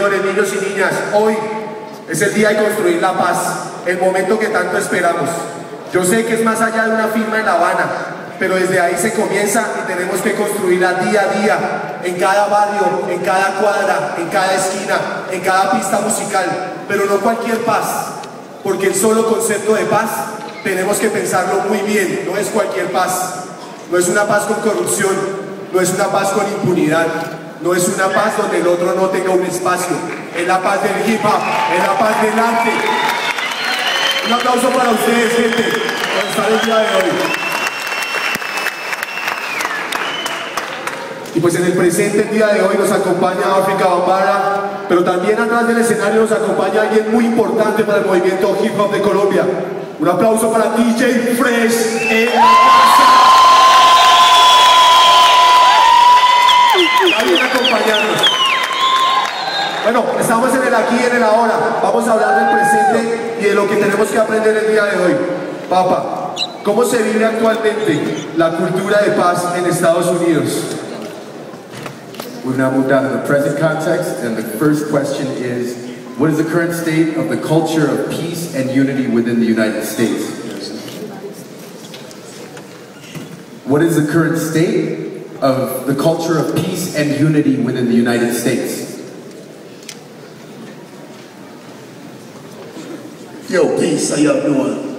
señores, niños y niñas, hoy es el día de construir la paz, el momento que tanto esperamos. Yo sé que es más allá de una firma en La Habana, pero desde ahí se comienza y tenemos que construirla día a día, en cada barrio, en cada cuadra, en cada esquina, en cada pista musical, pero no cualquier paz, porque el solo concepto de paz tenemos que pensarlo muy bien, no es cualquier paz, no es una paz con corrupción, no es una paz con impunidad, no es una paz donde el otro no tenga un espacio, es la paz del hip hop, es la paz del arte. Un aplauso para ustedes, gente, por estar el día de hoy. Y pues en el presente, el día de hoy, nos acompaña Afrika Bambaataa, pero también atrás del escenario nos acompaña alguien muy importante para el movimiento hip hop de Colombia. Un aplauso para DJ Fresh en la casa. Está bien acompañarnos. Bueno, estamos en el aquí y en el ahora. Vamos a hablar del presente y de lo que tenemos que aprender el día de hoy. Papa, ¿cómo se vive actualmente la cultura de paz en Estados Unidos? We've now moved on to the present context, and the first question is, what is the current state of the culture of peace and unity within the United States? What is the current state of the culture of peace and unity within the United States? Yo, peace, how y'all doing?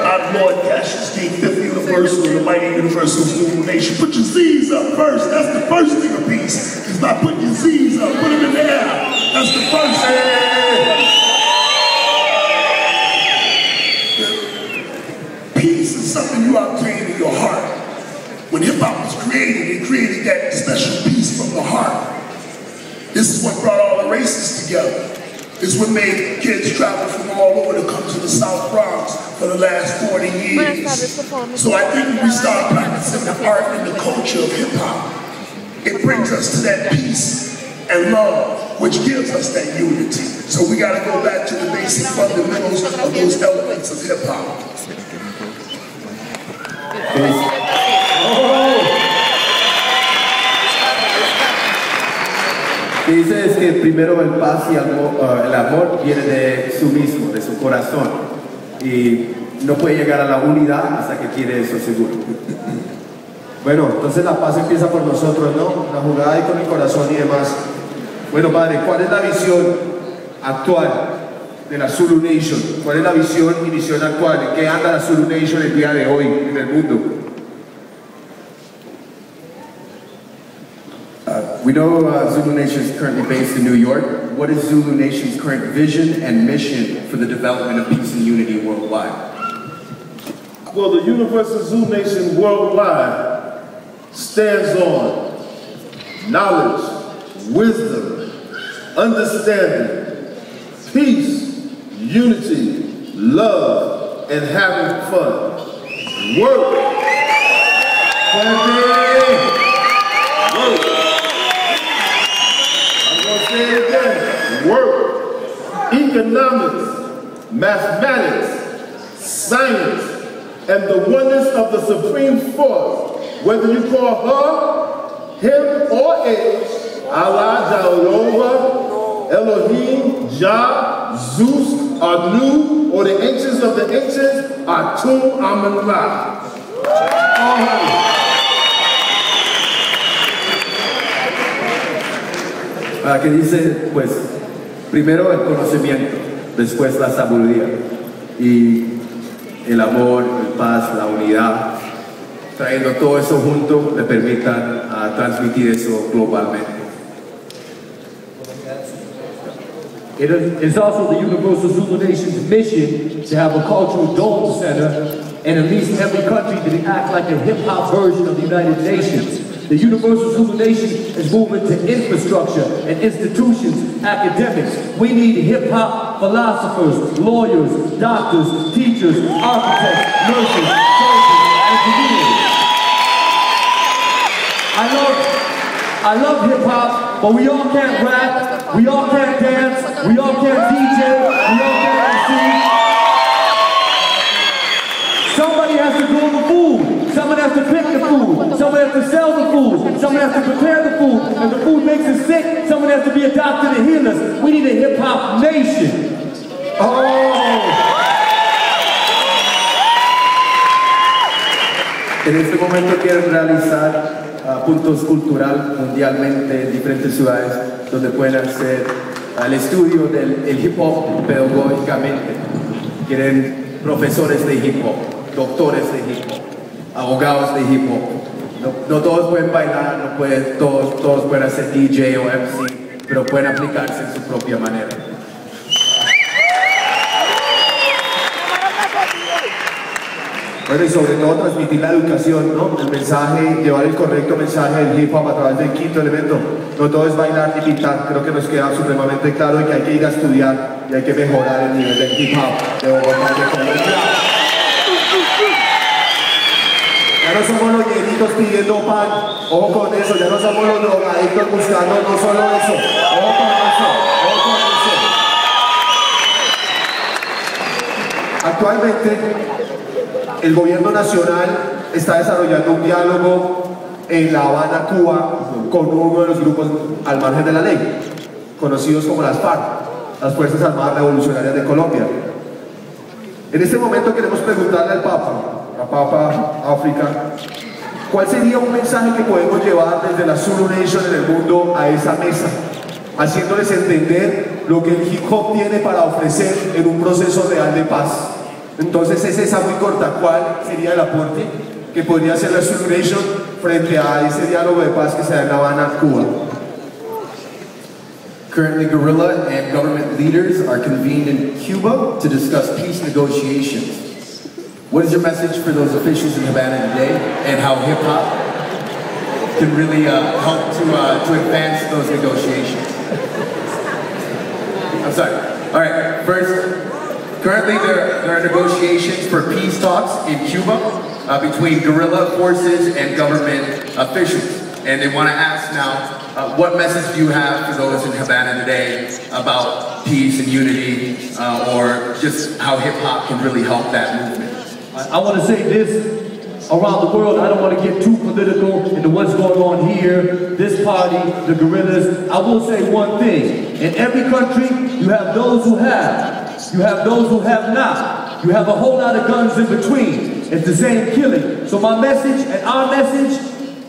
I'm Lord Cassius King, 5th Universal, the mighty Universal Zulú Nation. Put your Z's up first. That's the first thing of peace. It's by putting your Z's up. Put them in the air. That's the first thing. Peace is something you obtain in your heart. When hip-hop was created, it created that special peace from the heart. This is what brought all the races together. It's what made kids travel from all over to come to the South Bronx for the last 40 years. So I think when we start practicing the art and the culture of hip-hop, it brings us to that peace and love, which gives us that unity. So we got to go back to the basic fundamentals of those elements of hip-hop. Lo que dice es que primero el paz y el amor viene de su mismo, de su corazón, y no puede llegar a la unidad hasta que tiene eso seguro. Bueno, entonces la paz empieza por nosotros, ¿no? La jugada ahí con el corazón y demás. Bueno, padre, ¿cuál es la visión actual de la Zulú Nation? ¿Cuál es la visión y misión actual? ¿En qué anda la Zulú Nation el día de hoy en el mundo? We know Zulú Nation is currently based in New York. What is Zulú Nation's current vision and mission for the development of peace and unity worldwide? Well, the Universal Zulú Nation worldwide stands on knowledge, wisdom, understanding, peace, unity, love, and having fun. Work. Work. Say it again. Work, economics, mathematics, science, and the oneness of the supreme force, whether you call her, him, or it, Allah, Jehovah, Elohim, Jah, Zeus, Anu, or the ancients of the ancients, Atum, Amun-Ra. Que dice, pues, primero el conocimiento, después la sabiduría y el amor, el paz, la unidad, trayendo todo eso junto, le permitan transmitir eso globalmente. It is also the Universal Zulú Nation's mission to have a cultural dome center in at least every country that act like a hip-hop version of the United Nations. The Universal Zulú Nation is moving to infrastructure and institutions, academics. We need hip-hop philosophers, lawyers, doctors, teachers, architects, nurses, surgeons, engineers. I love hip-hop, but we all can't rap, we all can't dance, we all can't DJ, we all can't MC. Somebody has to grow the food. Someone has to pick the food. Someone has to sell the food. Someone has to prepare the food. And the food momento quieren realizar puntos cultural mundialmente en diferentes ciudades donde pueden hacer el estudio del hip hop pedagógicamente. Quieren profesores de hip hop, doctores de hip hop, abogados de hip hop. No todos pueden bailar, no pueden, todos pueden hacer DJ o MC, pero pueden aplicarse en su propia manera. Bueno, y sobre todo transmitir la educación, ¿no? El mensaje, llevar el correcto mensaje del hip hop a través del quinto elemento. No todo es bailar ni pintar, creo que nos queda supremamente claro de que hay que ir a estudiar y hay que mejorar el nivel del hip hop de Bogotá, de Colombia. Ya no somos los viejitos pidiendo pan, ojo con eso, ya no somos los drogadictos buscando no solo eso, ojo con eso, ojo con eso. Actualmente, el gobierno nacional está desarrollando un diálogo en La Habana, Cuba, con uno de los grupos al margen de la ley, conocidos como las FARC, las Fuerzas Armadas Revolucionarias de Colombia. En este momento queremos preguntarle al Papa África, ¿cuál sería un mensaje que podemos llevar desde la Zulú Nation en el mundo a esa mesa, haciéndoles entender lo que el hip hop tiene para ofrecer en un proceso real de paz? Entonces es esa muy corta, ¿cuál sería el aporte que podría hacer la Zulú Nation frente a ese diálogo de paz que se da en La Habana, Cuba? Currently, guerrilla and government leaders are convened in Cuba to discuss peace negotiations. What is your message for those officials in Havana today, and how hip-hop can really help to advance those negotiations? I'm sorry. All right, first, currently there are negotiations for peace talks in Cuba between guerrilla forces and government officials. And they want to ask now, what message do you have for those in Havana today about peace and unity, or just how hip-hop can really help that movement? I want to say this, around the world, I don't want to get too political into what's going on here, this party, the guerrillas. I will say one thing, in every country, you have those who have, you have those who have not. You have a whole lot of guns in between. It's the same killing. So my message and our message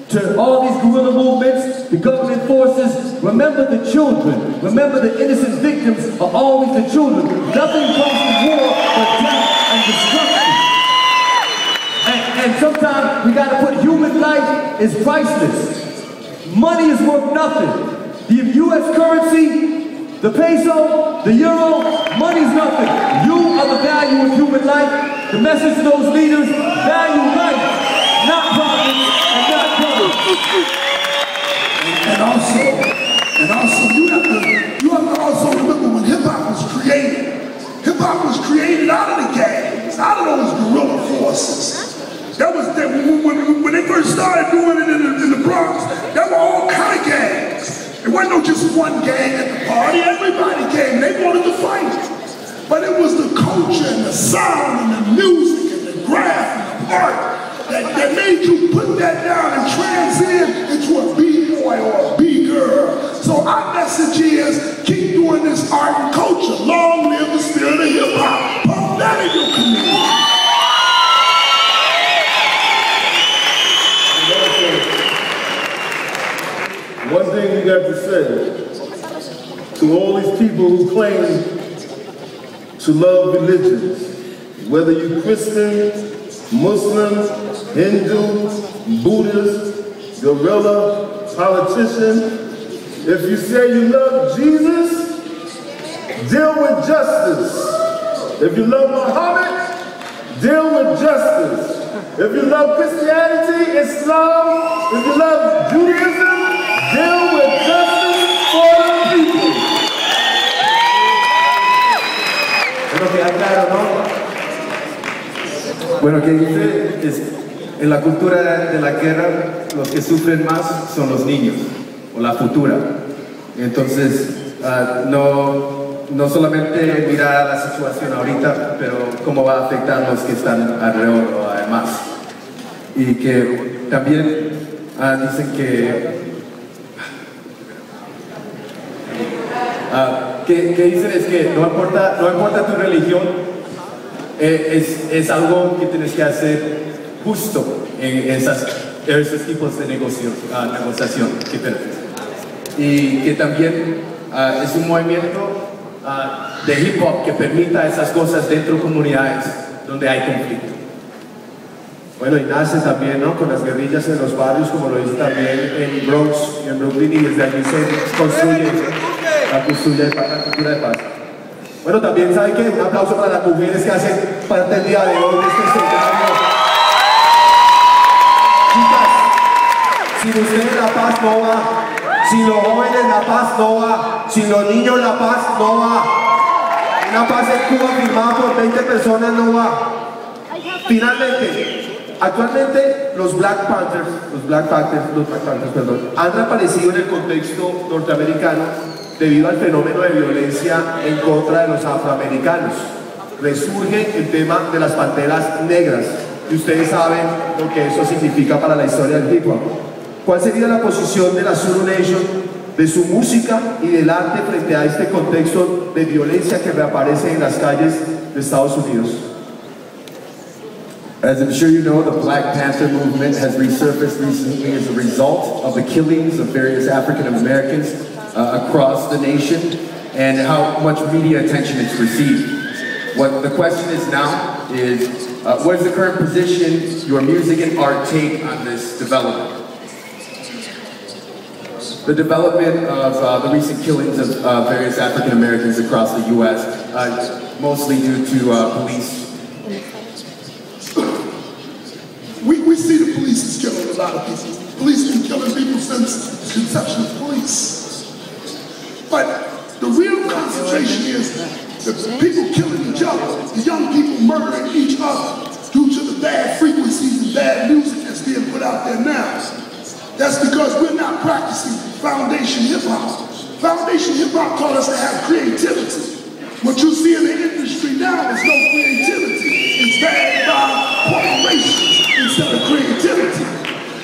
to all these guerrilla movements, the government forces, remember the children. Remember the innocent victims are always the children. Nothing comes to war but death and destruction. And sometimes we gotta put human life is priceless. Money is worth nothing. The US currency, the peso, the euro, money's nothing. You are the value of human life. The message to those leaders, value life, not profits and not dollars. And also, you have to also remember when hip-hop was created out of the gangs, out of those guerrilla forces. That was when they first started doing it in the Bronx, there were all kind of gangs. It wasn't no just one gang at the party, everybody came, they wanted to fight. But it was the culture and the sound and the music and the graph and the art that made you put that down and transcend into a B-boy or a B-girl. So our message is, keep doing this art and culture. Long live the spirit of hip-hop. Pump that in your community. One thing we got to say to all these people who claim to love religions, whether you're Christian, Muslim, Hindu, Buddhist, guerrilla, politician, if you say you love Jesus, deal with justice. If you love Muhammad, deal with justice. If you love Christianity, Islam, if you love Judaism, deal with justice for the people. Bueno, queda claro, ¿no? Bueno, que dice es, en la cultura de la guerra, los que sufren más son los niños, o la futura. Entonces, no solamente mirar la situación ahorita, pero cómo va a afectar a los que están alrededor, además. Y que también dicen que dicen es que no importa tu religión, es algo que tienes que hacer justo en esos tipos de negociación. Y que también es un movimiento de hip hop que permita esas cosas dentro de comunidades donde hay conflicto. Bueno, y nace también, ¿no?, con las guerrillas en los barrios, como lo dice también en Bronx y en Brooklyn, y desde allí se construye la cultura de paz. Bueno, también saben que un aplauso para las mujeres que hacen parte del día de hoy de este escenario. Chicas, sin ustedes la paz no va, sin los jóvenes la paz no va, sin los niños la paz no va. Una paz en Cuba firmada por 20 personas no va. Finalmente, actualmente los Black Panthers, han reaparecido en el contexto norteamericano debido al fenómeno de violencia en contra de los afroamericanos. Resurge el tema de las panteras negras, y ustedes saben lo que eso significa para la historia del hip hop. ¿Cuál sería la posición de la Zulú Nation, de su música y del arte frente a este contexto de violencia que reaparece en las calles de Estados Unidos? As I'm sure you know, the Black Panther movement has resurfaced recently as a result of the killings of various African Americans across the nation and how much media attention it's received. What the question is now is, what is the current position your music and art take on this development? The development of the recent killings of various African Americans across the U.S., mostly due to police. We see the police is killing a lot of people. Police been killing people since the conception of police. But the real concentration is the people killing each other, the young people murdering each other due to the bad frequencies and bad music that's being put out there now. That's because we're not practicing foundation hip-hop. Foundation hip-hop taught us to have creativity. What you see in the industry now is no creativity. It's backed by corporations instead of creativity.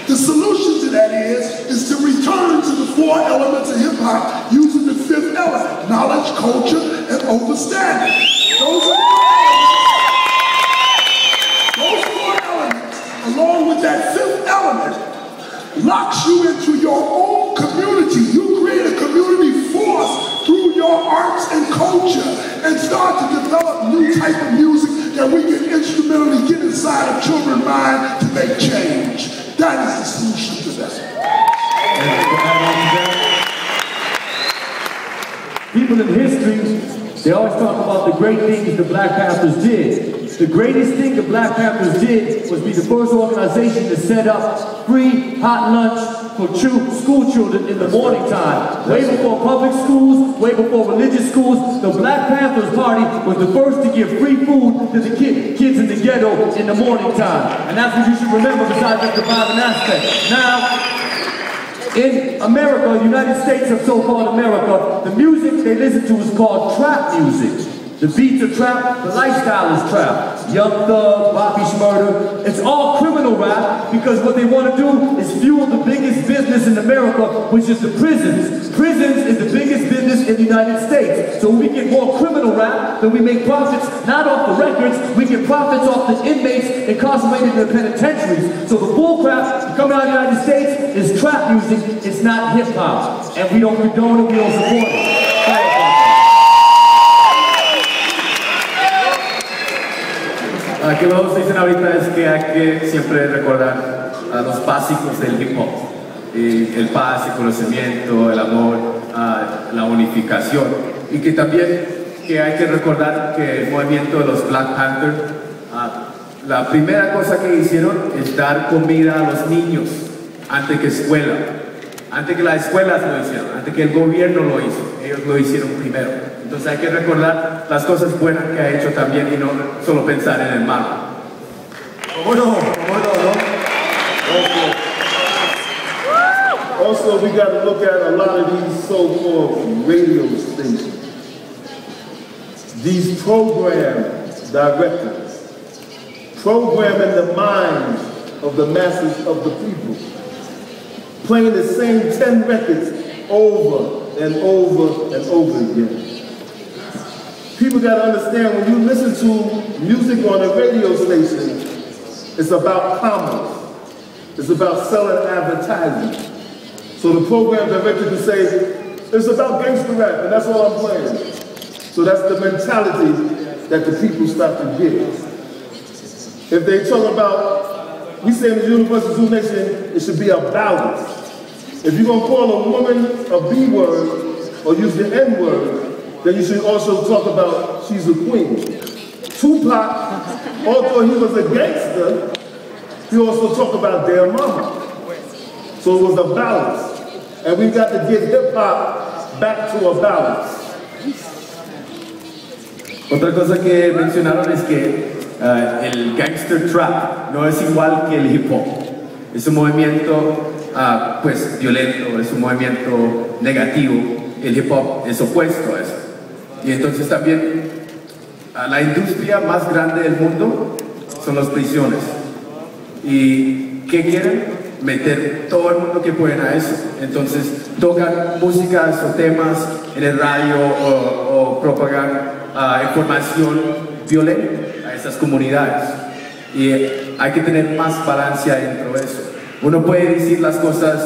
The solution to that is to return to the 4 elements of hip-hop using the 5th element, knowledge, culture, and understanding. Those 4 elements, along with that 5th element, locks you into your own community. You create a community force through your arts and culture and start to develop new type of music that we can instrumentally get inside of children's mind to make change. That is the solution to that. People in history, they always talk about the great things the Black Panthers did. The greatest thing the Black Panthers did was be the first organization to set up free hot lunch for school children in the morning time. Way before public schools, way before religious schools, the Black Panthers Party was the first to give free food to the kids in the ghetto in the morning time. And that's what you should remember besides that divine aspect. Now, in America, the United States of so-called America, the music they listen to is called trap music. The beats are trap, the lifestyle is trap. Young Thug, Bobby Shmurda, it's all criminal rap because what they want to do is fuel the biggest business in America, which is the prisons. Prisons is the biggest business in the United States. So we get more criminal rap, then we make profits not off the records, we get profits off the inmates incarcerated in the penitentiaries. So the bull crap coming out of the United States is trap music, it's not hip hop. And we don't condone it, we don't support it. Que nos dicen ahorita es que hay que siempre recordar a los básicos del hip hop, el paz, el conocimiento, el amor, la unificación, y que también que hay que recordar que el movimiento de los Black Panthers, la primera cosa que hicieron es dar comida a los niños antes que escuela, antes que las escuelas lo hicieron, antes que el gobierno lo hizo, ellos lo hicieron primero. Entonces hay que recordar las cosas buenas que ha hecho también y no solo pensar en el mal. ¿Cómo no? Also, we got to look at a lot of these so-called radio stations. These program directors, programming the minds of the masses of the people, playing the same 10 records over and over and over again. People got to understand, when you listen to music on a radio station, it's about commerce. It's about selling advertising. So the program director can say, it's about gangster rap, and that's all I'm playing. So that's the mentality that the people start to get. If they talk about, we say in the Universal Zulú Nation, it should be a balance. If you're gonna call a woman a B word or use the N word, then you should also talk about she's a queen. Tupac, although he was a gangster, he also talked about their mama. So it was a balance. And we got to get hip hop back to a balance. Otra cosa que mencionaron es que el gangster trap no es igual que el hip hop. Es un movimiento pues violento, es un movimiento negativo. El hip hop es opuesto a eso. Y entonces también la industria más grande del mundo son las prisiones. ¿Y qué quieren? Meter todo el mundo que pueden a eso. Entonces tocan músicas o temas en el radio o propagan información violenta a esas comunidades. Y hay que tener más balanza dentro de eso. Uno puede decir las cosas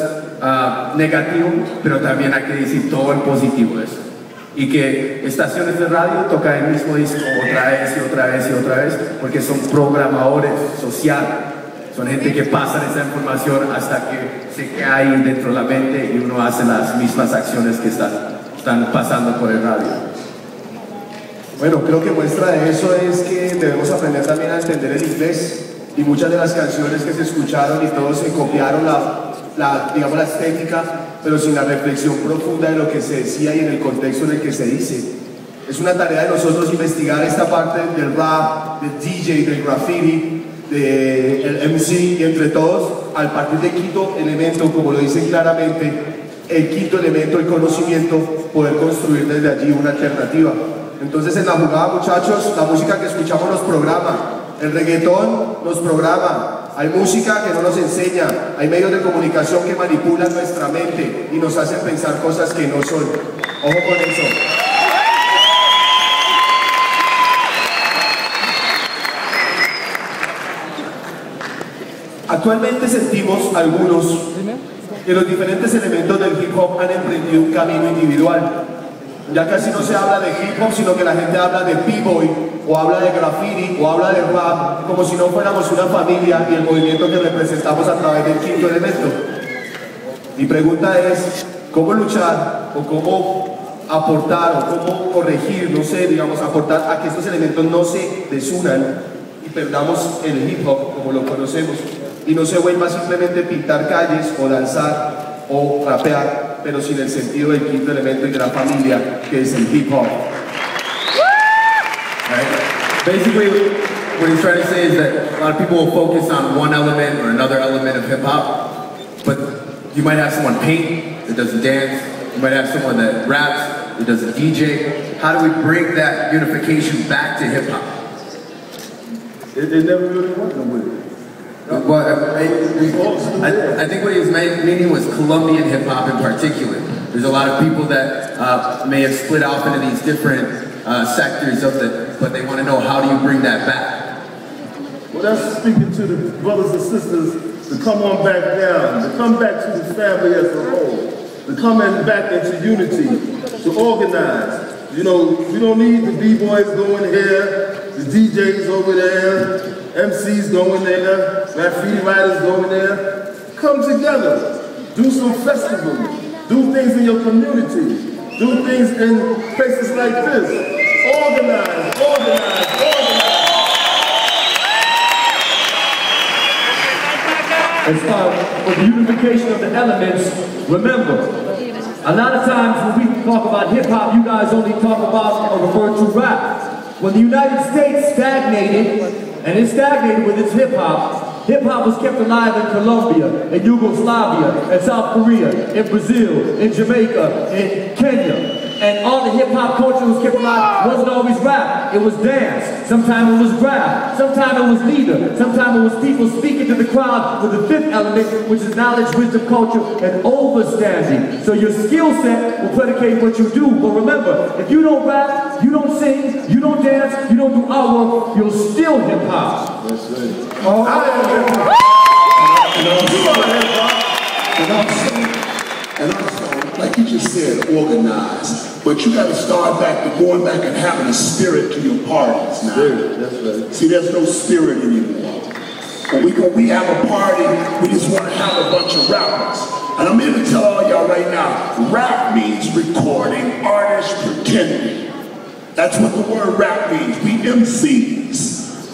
negativas, pero también hay que decir todo el positivo de eso. Y que estaciones de radio tocan el mismo disco otra vez y otra vez y otra vez, porque son programadores sociales. Son gente que pasan esa información hasta que se cae dentro de la mente y uno hace las mismas acciones que están pasando por el radio. Bueno, creo que muestra de eso es que debemos aprender también a entender el inglés, y muchas de las canciones que se escucharon y todos se copiaron digamos, la estética, pero sin la reflexión profunda de lo que se decía y en el contexto en el que se dice. Es una tarea de nosotros investigar esta parte del rap, del DJ, del graffiti, del MC, y entre todos, al partir del quinto elemento, como lo dicen claramente, el quinto elemento, el conocimiento, poder construir desde allí una alternativa. Entonces en la jugada, muchachos, la música que escuchamos nos programa, el reggaetón nos programa, hay música que no nos enseña, hay medios de comunicación que manipulan nuestra mente y nos hacen pensar cosas que no son. Ojo con eso. Actualmente sentimos algunos que los diferentes elementos del hip hop han emprendido un camino individual. Ya casi no se habla de hip hop, sino que la gente habla de b-boy, o habla de graffiti, o habla de rap, como si no fuéramos una familia y el movimiento que representamos a través del quinto elemento. Mi pregunta es, ¿cómo luchar, o cómo aportar, o cómo corregir, no sé, digamos, aportar a que estos elementos no se desunan y perdamos el hip hop como lo conocemos, y no se vuelva simplemente pintar calles, o danzar, o rapear, pero sin el sentido del quinto elemento y de la familia, que es el hip hop? Right? Basically, what he's trying to say is that a lot of people will focus on one element or another element of hip hop, but you might have someone paint that doesn't dance, you might have someone that raps that doesn't DJ. How do we bring that unification back to hip hop? It never really went nowhere. Well, I think what he was meaning was Colombian hip hop in particular. There's a lot of people that may have split off into these different sectors of it, but they want to know, how do you bring that back? Well, that's speaking to the brothers and sisters to come on back down, to come back to the family as a whole, to come back into unity, to organize. You know, we don't need the B-boys going here, the DJs over there, MCs going there, graffiti writers going there. Come together, do some festivals, do things in your community, do things in places like this. Organize, organize, organize. As far as the unification of the elements, remember, a lot of times when we talk about hip-hop, you guys only talk about or refer to rap. When the United States stagnated, and it stagnated with its hip-hop, hip-hop was kept alive in Colombia, in Yugoslavia, in South Korea, in Brazil, in Jamaica, in Kenya. And all the hip-hop culture was kept alive. It wasn't always rap, it was dance. Sometimes it was rap, sometimes it was neither. Sometimes it was people speaking to the crowd with the fifth element, which is knowledge, wisdom, culture, and overstanding. So your skill set will predicate what you do. But remember, if you don't rap, you don't sing, you don't dance, you don't do our work, you're still hip-hop. That's right. And also, like you just said, organize. But you got to start going back and having a spirit to your parties now. Spirit, that's right. See, there's no spirit anymore. When we have a party, we just want to have a bunch of rappers. And I'm here to tell all y'all right now, rap means recording artists pretending. That's what the word rap means. We MCs.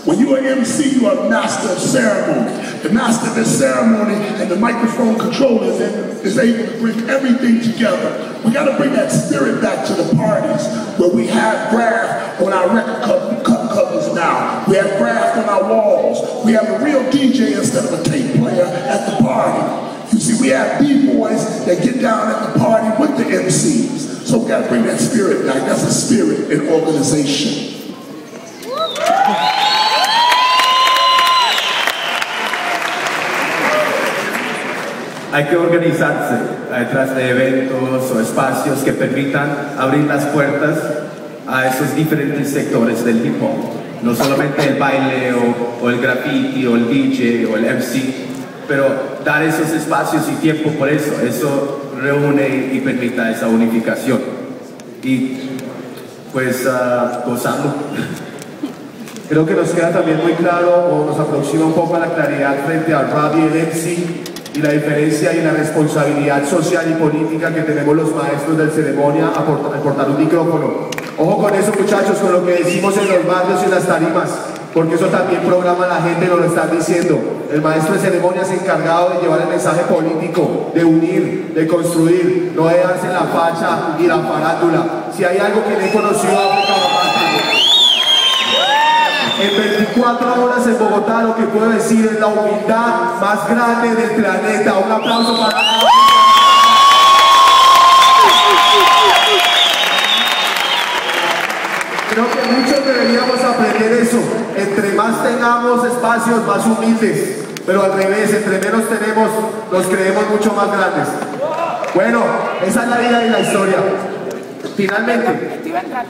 When you are MC, you are master of ceremony. The master of the ceremony and the microphone controller is able to bring everything together. We got to bring that spirit back to the parties where we have graph on our record covers now. We have graph on our walls. We have a real DJ instead of a tape player at the party. You see, we have B-boys that get down at the party with the MCs. So we got to bring that spirit back. That's a spirit in organization. Hay que organizarse detrás de eventos o espacios que permitan abrir las puertas a esos diferentes sectores del hip hop. No solamente el baile o el graffiti o el DJ o el MC, pero dar esos espacios y tiempo por eso. Eso reúne y permita esa unificación. Y pues gozarlo. Creo que nos queda también muy claro, o nos aproxima un poco a la claridad frente al rap y el MC, y la diferencia y la responsabilidad social y política que tenemos los maestros de ceremonia a portar un micrófono. Ojo con eso, muchachos, con lo que decimos en los barrios y en las tarimas, porque eso también programa a la gente, nos lo están diciendo. El maestro de ceremonia es encargado de llevar el mensaje político, de unir, de construir, no de darse la facha y la farándula. Si hay algo que le he conocido a Afrika Bambaataa, en 24 horas en Bogotá, lo que puedo decir es la humildad más grande del planeta. Un aplauso para África. Creo que muchos deberíamos aprender eso. Entre más tengamos espacios, más humildes. Pero al revés, entre menos tenemos, nos creemos mucho más grandes. Bueno, esa es la vida y la historia. Finalmente,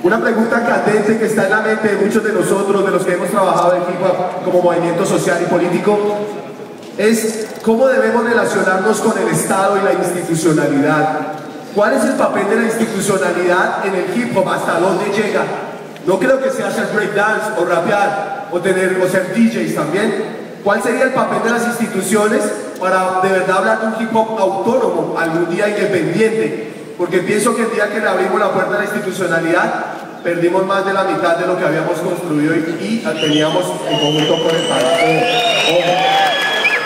una pregunta candente que está en la mente de muchos de nosotros, de los que hemos trabajado en hip hop como movimiento social y político, es cómo debemos relacionarnos con el Estado y la institucionalidad. ¿Cuál es el papel de la institucionalidad en el hip hop? ¿Hasta dónde llega? No creo que sea hacer breakdance o rapear o ser DJs también. ¿Cuál sería el papel de las instituciones para de verdad hablar de un hip hop autónomo, algún día independiente? Porque pienso que el día que le abrimos la puerta a la institucionalidad, perdimos más de la mitad de lo que habíamos construido y teníamos en conjunto con el país.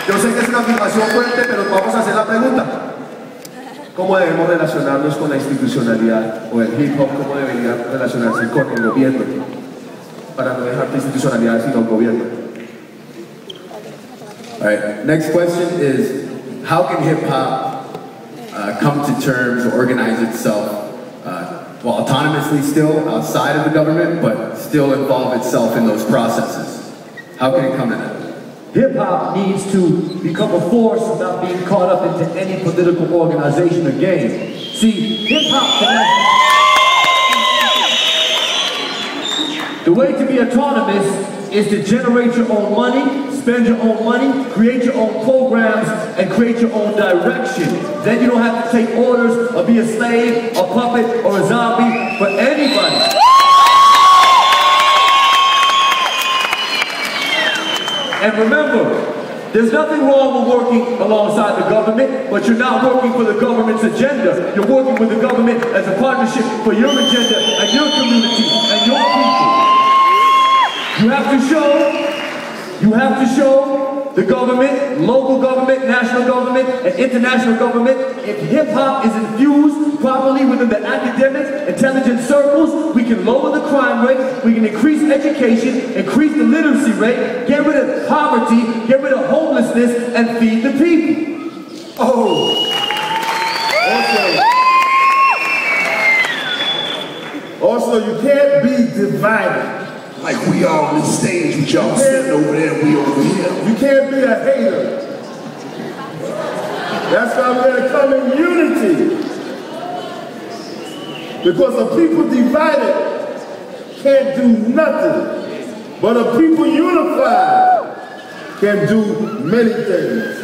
Yo sé que es una afirmación fuerte, pero vamos a hacer la pregunta. ¿Cómo debemos relacionarnos con la institucionalidad? O el hip hop, ¿cómo debería relacionarse con el gobierno? Para no dejar de institucionalidad sino el gobierno. All right, next question is, how can hip hop come to terms or organize itself, well, autonomously still, outside of the government, but still involve itself in those processes? How can it come to that? Hip-hop needs to become a force without being caught up into any political organization or game. See, hip-hop the way to be autonomous is to generate your own money, spend your own money, create your own programs, and create your own direction. Then you don't have to take orders or be a slave, a puppet, or a zombie for anybody. And remember, there's nothing wrong with working alongside the government, but you're not working for the government's agenda. You're working with the government as a partnership for your agenda and your community and your people. You have to show the government, local government, national government, and international government, if hip-hop is infused properly within the academic, intelligence circles, we can lower the crime rate, we can increase education, increase the literacy rate, get rid of poverty, get rid of homelessness, and feed the people. Also, you can't be divided. Like we all on the stage with y'all sitting over there and we over here. You can't be a hater. That's why we're going to come in unity. Because a people divided can't do nothing. But a people unified can do many things.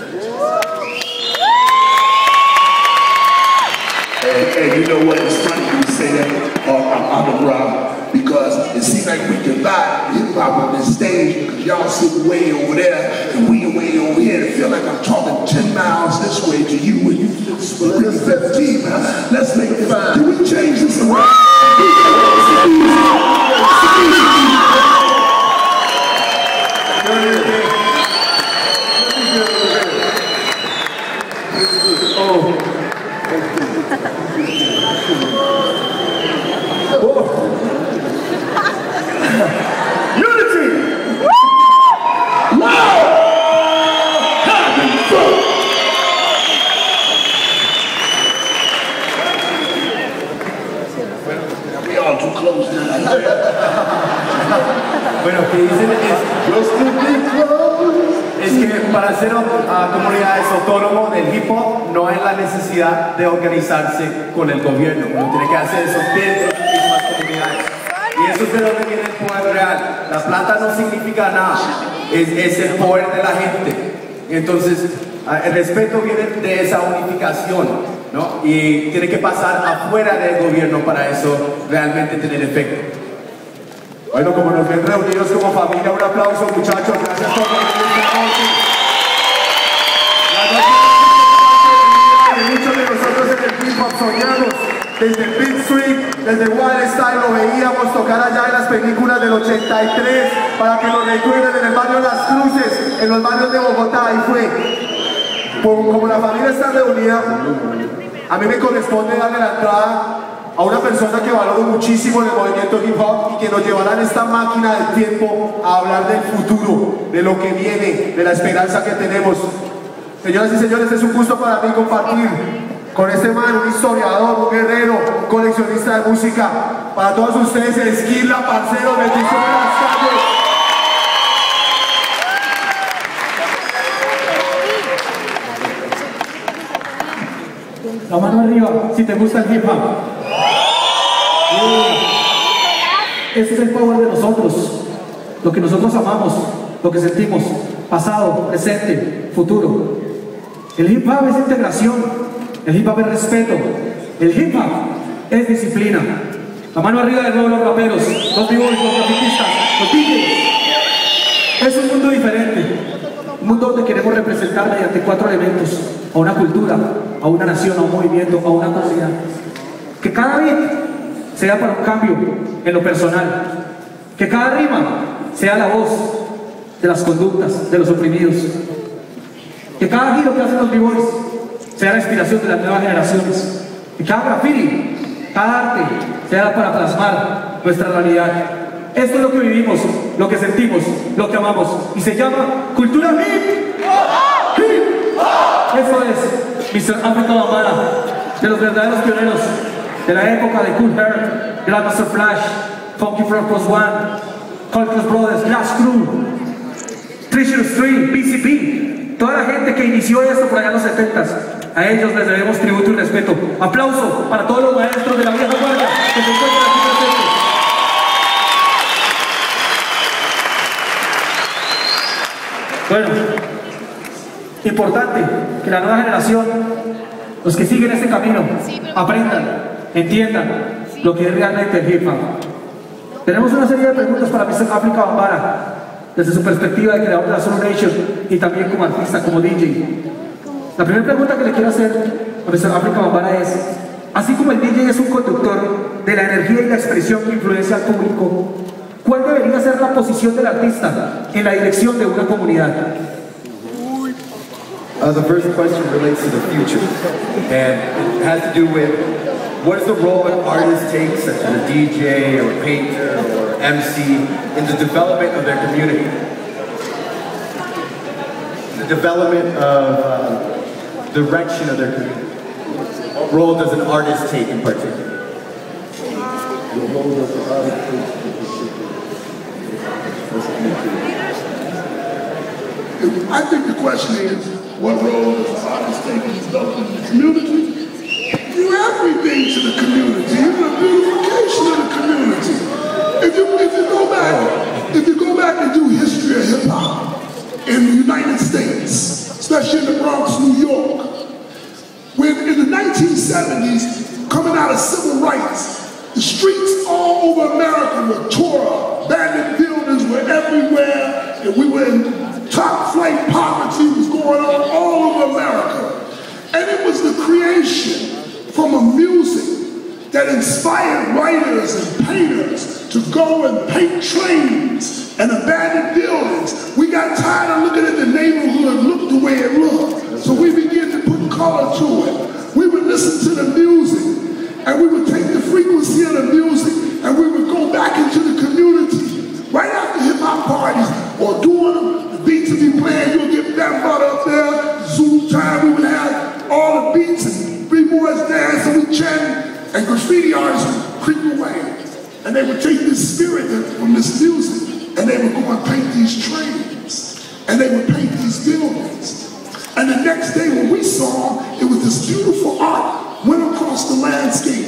And you know what, it's funny you say that on the ground, because it seems like we divide hip-hop on this stage because y'all sit way over there and we way over here. It feel like I'm talking 10 miles this way to you when you split 15 miles. Let's make it fine. Can we change this around? Bueno, que dicen es que para ser comunidades autónomas del hip hop no hay la necesidad de organizarse con el gobierno. Uno tiene que hacer eso dentro de las mismas comunidades. Y eso es de donde viene el poder real. La plata no significa nada, es el poder de la gente. Entonces, el respeto viene de esa unificación, ¿no? Y tiene que pasar afuera del gobierno para eso realmente tener efecto. Bueno, como nos ven reunidos como familia, un aplauso, muchachos. Gracias por venir esta noche. Muchos de nosotros en el hip hop soñamos. Desde Beat Street, desde Wild Style, lo veíamos tocar allá en las películas del 83 para que nos recuerden en el barrio Las Cruces, en los barrios de Bogotá. Ahí fue. Como la familia está reunida, a mí me corresponde darle la entrada a una persona que valoro muchísimo en el movimiento hip hop y que nos llevará en esta máquina del tiempo a hablar del futuro, de lo que viene, de la esperanza que tenemos. Señoras y señores, es un gusto para mí compartir con este man, un historiador, un guerrero, un coleccionista de música. Para todos ustedes, Esquila, parceros, bendiciones de las calles. La mano arriba, si te gusta el hip hop. Ese es el power de nosotros, lo que nosotros amamos, lo que sentimos, pasado, presente, futuro. El hip hop es integración, el hip hop es respeto, el hip hop es disciplina. La mano arriba de nuevo los raperos, los b-boys, los grafitistas, los DJs. Es un mundo diferente, un mundo donde queremos representar mediante 4 elementos a una cultura, a una nación, a un movimiento, a una comunidad. Que cada beat sea para un cambio en lo personal, que cada rima sea la voz de las conductas de los oprimidos, que cada giro que hacen los b-boys sea la inspiración de las nuevas generaciones, que cada graffiti, cada arte sea para plasmar nuestra realidad. Esto es lo que vivimos, lo que sentimos, lo que amamos, y se llama cultura hip hop. Eso es Mr. Afrika Bambaataa, de los verdaderos pioneros de la época de Cool Herc, Grandmaster Flash, Funky Frog Plus One, Culture Brothers, Glass Crew, Treasure Street, PCP, toda la gente que inició esto por allá en los 70s. A ellos les debemos tributo y respeto. Aplauso para todos los maestros de la vieja guardia que se encuentran aquí presentes. Bueno, importante que la nueva generación, los que siguen este camino, aprendan, entiendan lo que es realmente el hip hop. Tenemos una serie de preguntas para Mr. Afrika Bambaataa, desde su perspectiva de creador de la Zulú Nation y también como artista, como DJ. La primera pregunta que le quiero hacer a Mr. Afrika Bambaataa es, así como el DJ es un conductor de la energía y la expresión que influencia al público, ¿cuál debería ser la posición del artista en la dirección de una comunidad? The first question relates to the future, and it has to do with what is the role an artist takes, such as a DJ or a painter or MC, in the development of their community, the development of direction of their community. What role does an artist take in particular? I think the question is, what role does an artist take in developing the community? You everything to the community. You're the beautification of the community. If you go back and do history of hip hop in the United States, especially in the Bronx, New York, when in the 1970s, coming out of civil rights. The streets all over America were tore up. Abandoned buildings were everywhere, and we were in top flight poverty was going on all over America. And it was the creation from a music that inspired writers and painters to go and paint trains and abandoned buildings. We got tired of looking at the neighborhood look the way it looked. So we began to put color to it. We would listen to the music, and we would take the frequency of the music, and we would go back into the community. Right after hip-hop parties, or doing the beats would be playing, you'll get that butt up there, Zulu time, we would have all the beats, and B-boys dance, and we chant, and graffiti artists would creep away. And they would take this spirit from this music, and they would go and paint these trains, and they would paint these buildings. And the next day when we saw, it was this beautiful art went across the landscape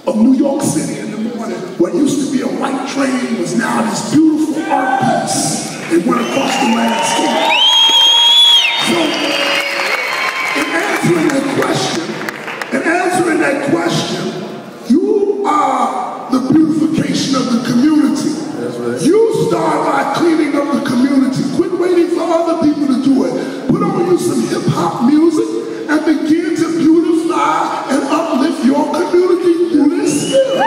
of New York City in the morning. What used to be a white train was now this beautiful art piece. It went across the landscape. So, in answering that question, you are the beautification of the community. You start by cleaning up the community. Quit waiting for other people to do it. Put on you some hip-hop music and begin to beautify and uplift your community through this skill.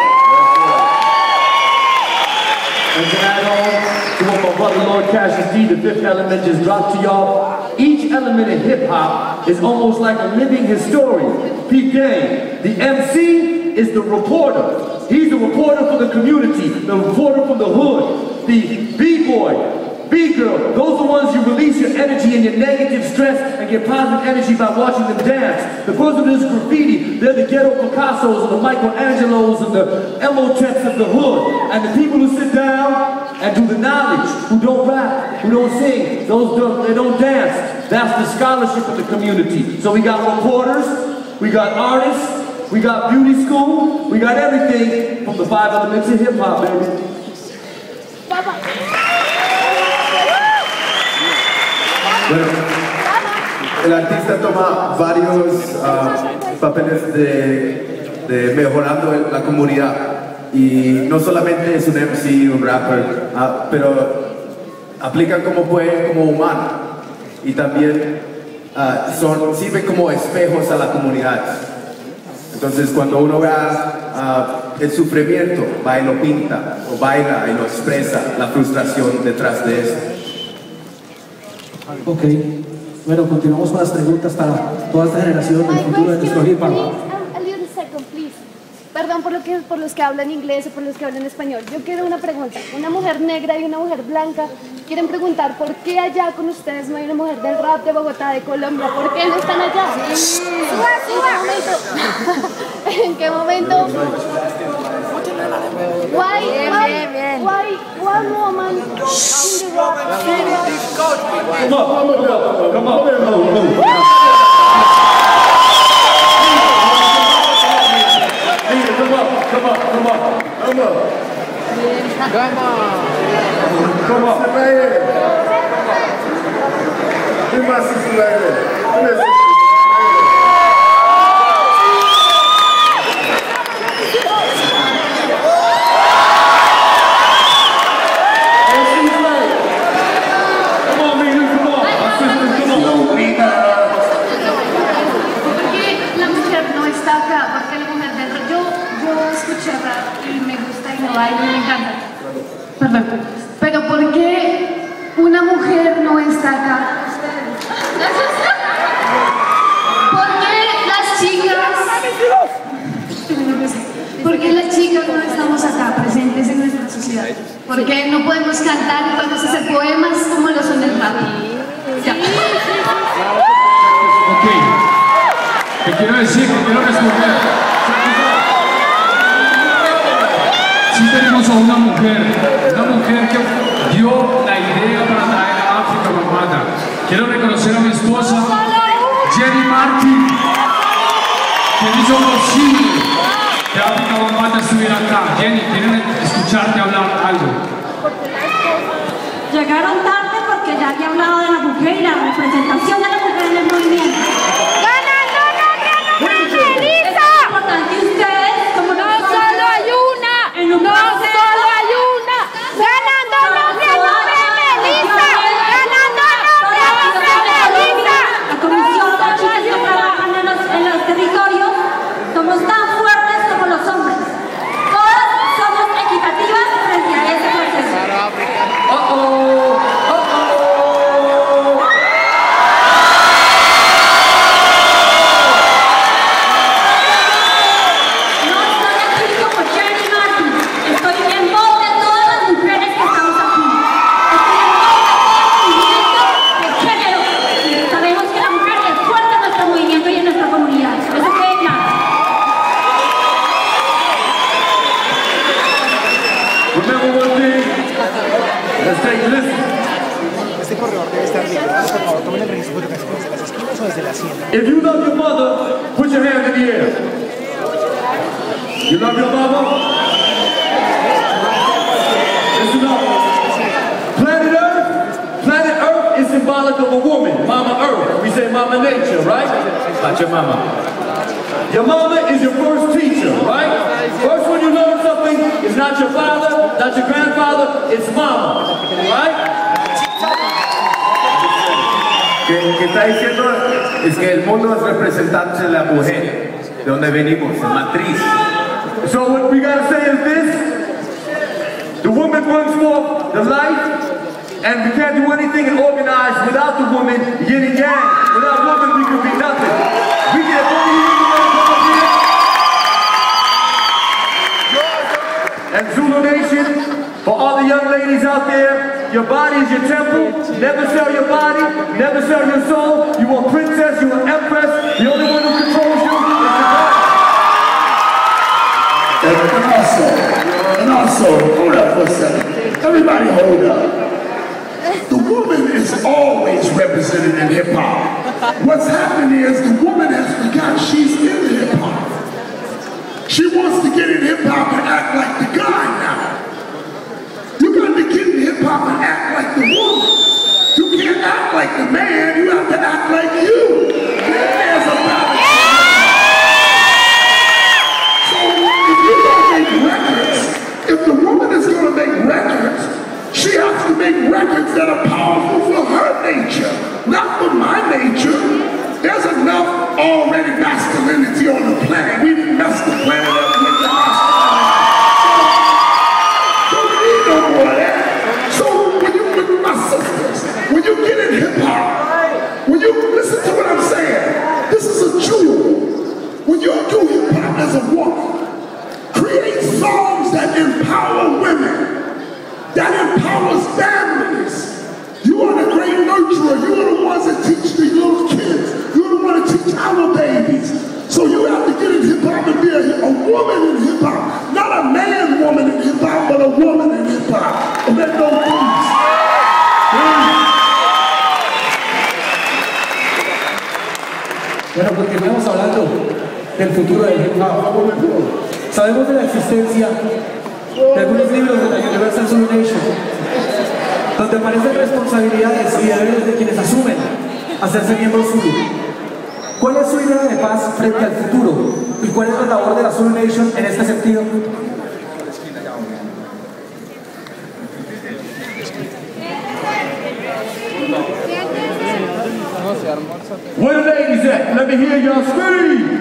And to add on to what my brother Lord Cassius D, the fifth element, just dropped to y'all, each element of hip-hop is almost like a living historian. Peep game. The MC is the reporter. He's the reporter for the community, the reporter from the hood, the B-boy, B-girl. Those are the ones you release your energy and your negative stress and get positive energy by watching them dance. The person who does graffiti, they're the ghetto Picassos and the Michelangelos and the Emotechs of the hood. And the people who sit down and do the knowledge, who don't rap, who don't sing, they don't dance. That's the scholarship of the community. So we got reporters, we got artists, we got beauty school, we got everything from the 5 elements of hip-hop, baby. Bueno, el artista toma varios papeles de mejorando la comunidad. Y no solamente es un MC, un rapper, pero aplican como pueden, como humano. Y también sirven como espejos a la comunidad. Entonces cuando uno vea el sufrimiento, va y lo pinta, o baila y lo expresa, la frustración detrás de eso. Ok, bueno, continuamos con las preguntas para toda esta generación del futuro de nuestro hip hop. Perdón por los que hablan inglés o por los que hablan español. Yo quiero una pregunta. Una mujer negra y una mujer blanca quieren preguntar por qué allá con ustedes no hay una mujer del rap de Bogotá, de Colombia. ¿Por qué no están allá? ¿En qué momento? Why one woman in the rap scene? Come on. Pero ¿por qué una mujer no está acá? ¿Por qué las chicas no estamos acá presentes en nuestra sociedad? ¿Por qué no podemos cantar y podemos hacer poemas como lo son el rap? Ya. Ok, te quiero decir, te quiero responder. Sí tenemos a una mujer que dio la idea para traer a Afrika Bambaataa. Quiero reconocer a mi esposa, Jenny Martin, que hizo posible que Afrika Bambaataa estuviera acá. Jenny, quieren escucharte hablar algo. Llegaron tarde porque ya había hablado de la mujer y la representación de la mujer en el movimiento. Es importante ustedes Let's take a listen. Este corredor debe estar libre. Por favor, tomen el registro fotográfico desde las esquinas o desde la hacienda. If you love your mother, put your hand in the air. You love your mother? Listen up. Planet Earth is symbolic of a woman, Mama Earth. We say Mama Nature, right? Not your mama. Your mama is your first teacher, right? First when you learn something, it's not your father, not your grandfather, it's mama, right? Que está diciendo es que el mundo es representante de la mujer, de donde venimos, la matriz. So what we gotta say is this: the woman brings forth the life, and we can't do anything and organize without the woman, yin and yang. Without woman, we could be nothing. We get and Zulu Nation, for all the young ladies out there, your body is your temple. Never sell your body, never sell your soul. You are a princess, you are an empress. The only one who controls you is the God. And also, hold up for a second. Everybody hold up. The woman is always represented in hip-hop. What's happening is the woman has forgotten she's in hip-hop. She wants to get in hip-hop and act like the guy now. You got to get in hip-hop and act like the woman. You can't act like the man, you have to act like you. There's a balance. So if you're going to make records, if the woman is going to make records, she has to make records that are powerful for her nature, not for my nature. There's enough already masculinity on the planet. We didn't mess the planet up with the masculinity. Don't need no more of that. So when you, with my sisters, when you get in hip-hop, when you listen to what I'm saying, this is a jewel. When you do hip-hop as a woman, create songs that empower women, that empowers families. You are the great nurturer. You are the ones that teach the little kids. You're the one that teach our babies. So you have to get in hip-hop and be a woman in hip-hop. Not a man woman in hip-hop, but a woman in hip-hop. And let no peace. Bueno, continuemos hablando del futuro del hip-hop. Sabemos de la existencia de algunos libros de la Universal Zulú Natión, donde aparecen responsabilidades y deberes de quienes asumen hacerse miembros Zulú. ¿Cuál es su idea de paz frente al futuro? ¿Y cuál es la labor de la Zulú Nation en este sentido? Where the ladies at? Let me hear y'all scream!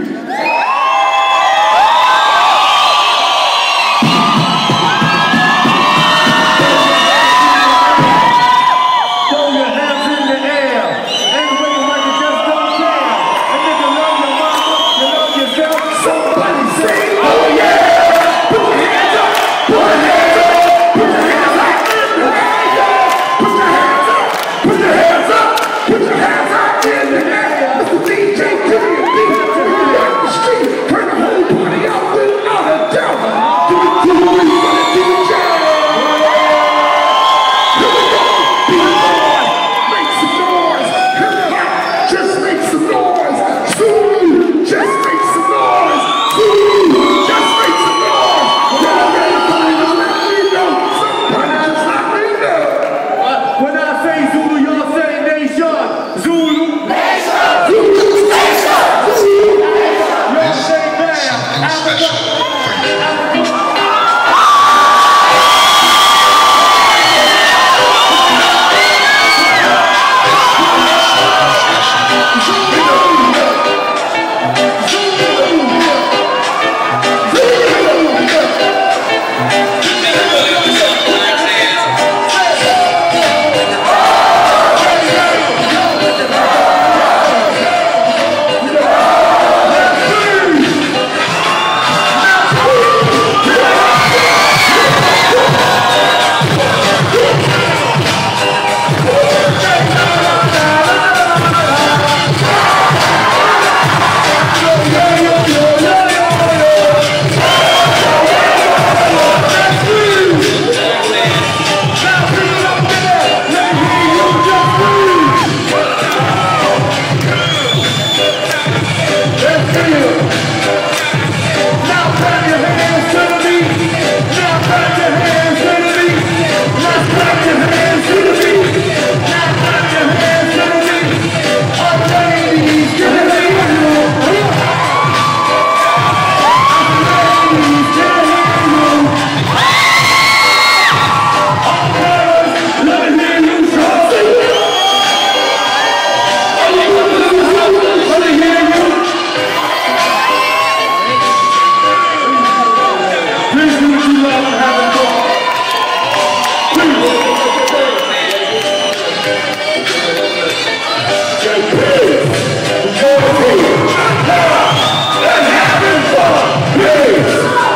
Special for you.